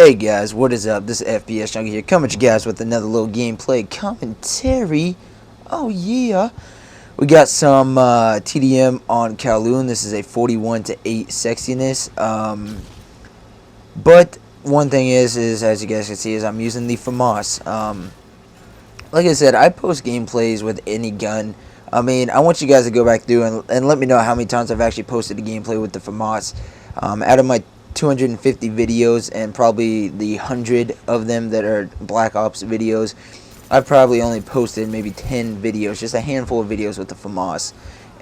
Hey guys, what is up? This is FPS Junkie here, coming at you guys with another little gameplay commentary. Oh yeah, we got some TDM on Kowloon. This is a 41-8 sexiness. But one thing is as you guys can see, is I'm using the FAMAS. Like I said, I post gameplays with any gun. I mean, I want you guys to go back through and let me know how many times I've actually posted a gameplay with the FAMAS. Out of my 250 videos and probably the 100 of them that are Black Ops videos, I've probably only posted maybe 10 videos, just a handful of videos with the FAMAS,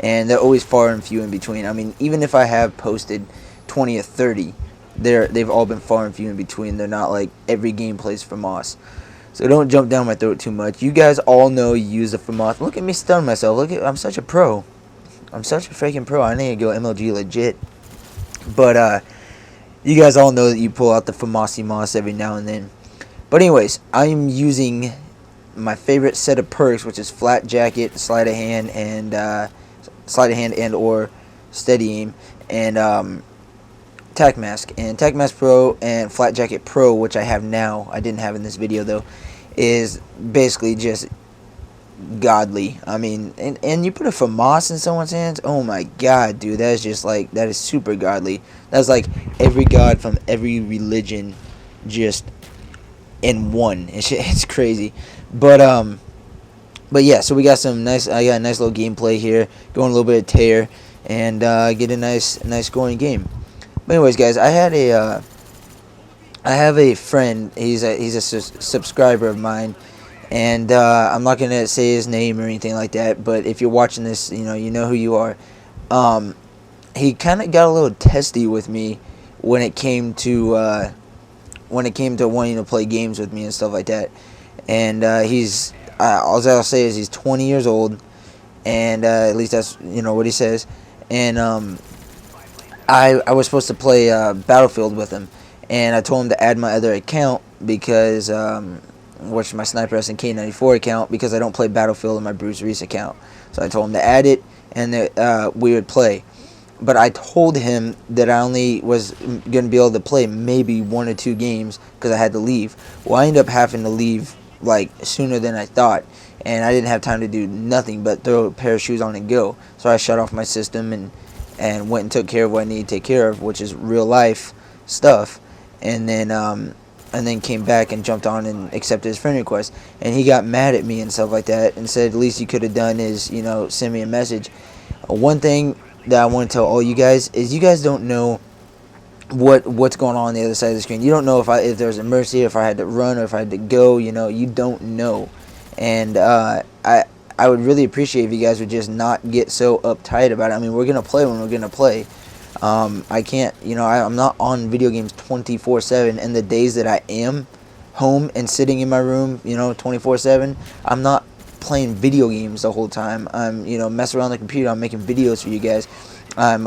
and they're always far and few in between. I mean, even if I have posted 20 or 30, they've all been far and few in between. They're not like every gameplay's FAMAS. So don't jump down my throat too much. You guys all know you use the FAMAS. Look at me stun myself. I'm such a pro. I'm such a freaking pro. I need to go MLG legit. But you guys all know that you pull out the FAMAS Moss every now and then. But anyways, I'm using my favorite set of perks, which is Flat Jacket, Sleight of Hand, and or Steady Aim, and Tac Mask. And Tac Mask Pro and Flat Jacket Pro, which I have now, I didn't have in this video though, is basically just godly. I mean, and you put a FAMAS in someone's hands, oh my god, dude, that is just like, that is super godly. That's like every god from every religion just in one. It's crazy. But yeah, so we got some nice, I got a nice little gameplay here, going a little bit of tear, and get a nice scoring game. But anyways, guys, I have a friend. He's a subscriber of mine. And I'm not going to say his name or anything like that, but if you're watching this, you know who you are. He kind of got a little testy with me when it came to wanting to play games with me and stuff like that. And he's all I'll say is he's 20 years old, and at least that's what he says. And I was supposed to play Battlefield with him, and I told him to add my other account because which is my Sniper SNK94 account, because I don't play Battlefield on my Bruce Reese account. So I told him to add it, and that we would play. But I told him that I only was going to be able to play maybe 1 or 2 games because I had to leave. Well, I ended up having to leave like sooner than I thought, and I didn't have time to do nothing but throw a pair of shoes on and go. So I shut off my system and went and took care of what I needed to take care of, which is real life stuff. And then came back and jumped on and accepted his friend request. And he got mad at me and stuff like that and said, at least you could have done is, send me a message. One thing that I want to tell all you guys is you guys don't know what's going on the other side of the screen. You don't know if there's a mercy, if I had to run, or if I had to go. You don't know. And I would really appreciate if you guys would just not get so uptight about it. I mean, we're going to play when we're going to play. I can't, I'm not on video games 24/7, and the days that I am home and sitting in my room, 24/7, I'm not playing video games the whole time. I'm, messing around the computer, I'm making videos for you guys. I'm,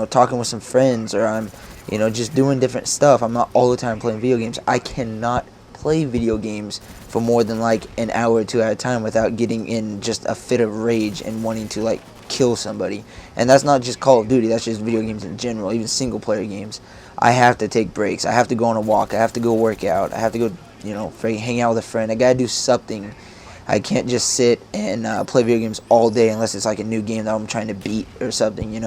talking with some friends, or I'm, just doing different stuff. I'm not all the time playing video games. I cannot play video games for more than like an hour or 2 at a time without getting in just a fit of rage and wanting to like kill somebody. And that's not just Call of Duty, that's just video games in general, even single player games. I have to take breaks. I have to go on a walk. I have to go work out. I have to go, hang out with a friend. I gotta do something. I can't just sit and play video games all day unless it's like a new game that I'm trying to beat or something,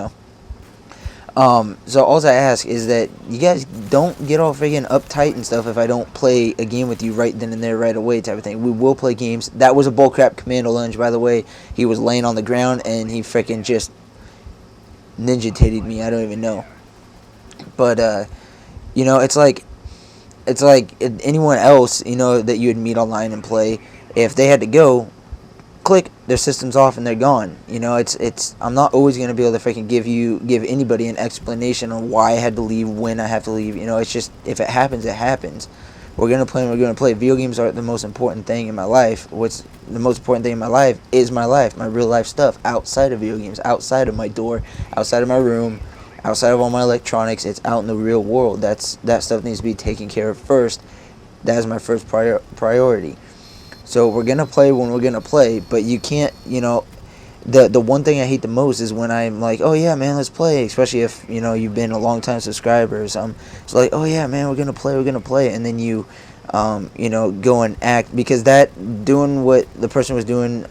So all I ask is that you guys don't get all freaking uptight and stuff if I don't play a game with you right then and there right away type of thing. We will play games. That was a bullcrap commando lunge, by the way. He was laying on the ground and he freaking just ninja-titted me. I don't even know. But it's like anyone else, that you would meet online and play. If they had to go, click, their system's off and they're gone. I'm not always going to be able to freaking give anybody an explanation on why I had to leave, when I have to leave. It's just, if it happens, it happens. We're going to play and we're going to play. Video games are the most important thing in my life. What's the most important thing in my life is my life, my real life stuff outside of video games, outside of my door, outside of my room, outside of all my electronics. It's out in the real world. That stuff needs to be taken care of first. That is my first priority. So we're going to play when we're going to play, but you can't, the one thing I hate the most is when I'm like, oh yeah, man, let's play. Especially if you've been a long time subscriber or something. It's like, oh yeah, man, we're gonna play, and then you, go and act, because that doing what the person was doing,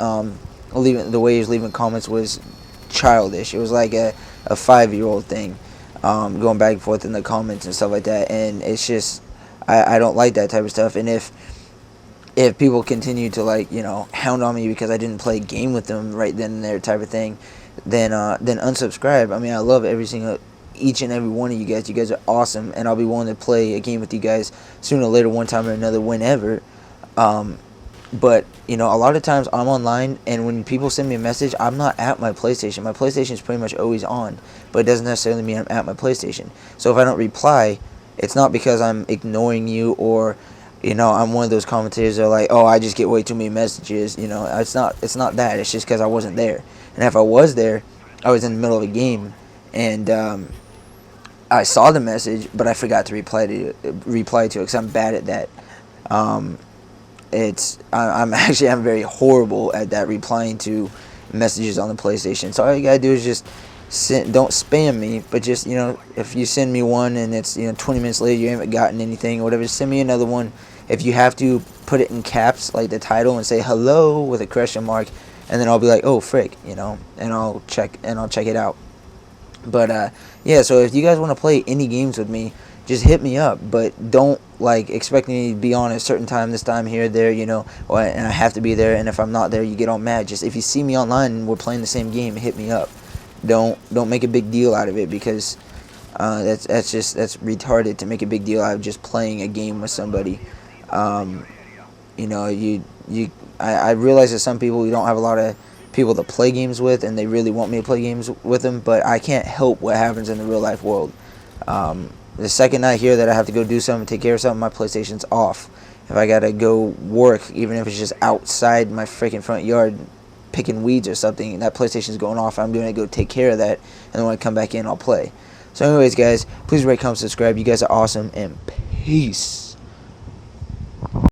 leaving the way he was leaving comments was childish. It was like a 5-year-old thing, going back and forth in the comments and stuff like that, and it's just I don't like that type of stuff. And if people continue to hound on me because I didn't play a game with them right then and there type of thing, then unsubscribe. I mean, I love each and every one of you guys. You guys are awesome, and I'll be willing to play a game with you guys sooner or later, one time or another, whenever. But a lot of times I'm online, and when people send me a message, I'm not at my PlayStation. My PlayStation is pretty much always on, but it doesn't necessarily mean I'm at my PlayStation. So if I don't reply, it's not because I'm ignoring you, or I'm one of those commentators that are like, oh, I just get way too many messages. It's not that. It's just because I wasn't there. And if I was there, I was in the middle of a game, and I saw the message, but I forgot to reply to it because I'm bad at that. I'm very horrible at that, replying to messages on the PlayStation. So all you gotta do is just don't spam me, but just if you send me one and it's 20 minutes later you haven't gotten anything or whatever, send me another one. If you have to, put it in caps like the title and say hello with a question mark, and then I'll be like, oh frick, and I'll check it out. But yeah, so if you guys want to play any games with me, just hit me up, but don't expect me to be on at a certain time, this time, here, there, and I have to be there. And if I'm not there, you get all mad. Just if you see me online and we're playing the same game, hit me up. Don't make a big deal out of it, because that's retarded to make a big deal out of just playing a game with somebody. I realize that some people, you don't have a lot of people to play games with, and they really want me to play games with them, but I can't help what happens in the real life world. The second I hear that I have to go do something, take care of something, my PlayStation's off. If I gotta go work, even if it's just outside my freaking front yard picking weeds or something, that PlayStation's going off. I'm going to go take care of that, and then when I come back in, I'll play. So anyways, guys, please rate, comment, subscribe. You guys are awesome, and peace.